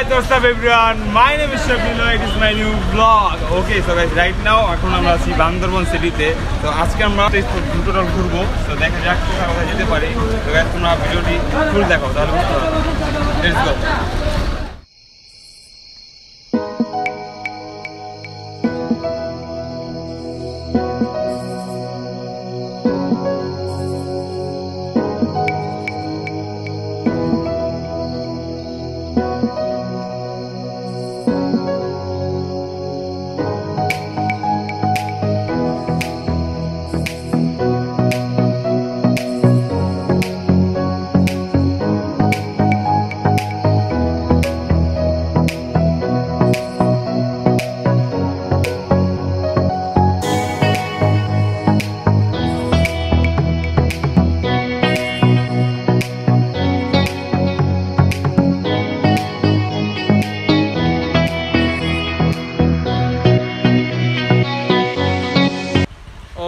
guys, what's up everyone? My name is Shabilo. It is my new vlog. Okay, so guys, right now এখন আমরা আছি বান্দরবান সিটিতে। তো আজকে আমরা টোটাল ঘুরবো। তো দেখা যাক কোথায় যেতে পারি। তো guys, তোমরা ভিডিওটি ফুল দেখো তাহলে বুঝতে পারবে। Let's go.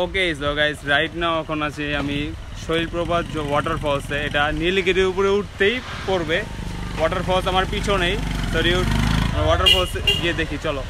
Okay, so guys, right now এখন আছি আমি শৈলপ্রপাত ওয়াটারফলসে। এটা নীলগিরির উপরে উঠতেই পড়বে। ওয়াটারফলস আমার পিছনেই, সরি ওয়াটারফলস গিয়ে দেখি চলো।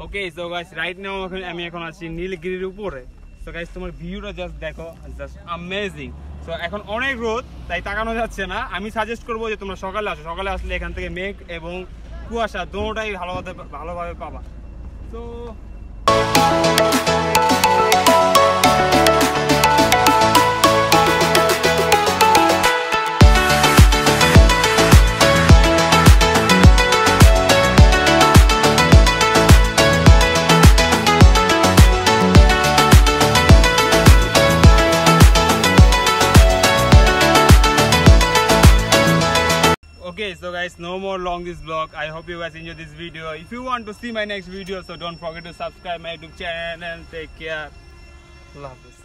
Okay, so guys, right now আমি এখন আছি নীলগিরির উপরে। So guys, তোমার ভিউটা জাস্ট দেখো, জাস্ট অ্যামেজিং। সো এখন অনেক রোদ, তাই তাকানো যাচ্ছে না। আমি সাজেস্ট করবো যে তোমরা সকালে আসো। সকালে আসলে এখান থেকে মেঘ এবং কুয়াশা দুটোটাই ভালোভাবে পাবা। তো okay, so guys, no more long this vlog. I hope you guys enjoy this video. If you want to see my next video, so don't forget to subscribe my YouTube channel and take care. Love this.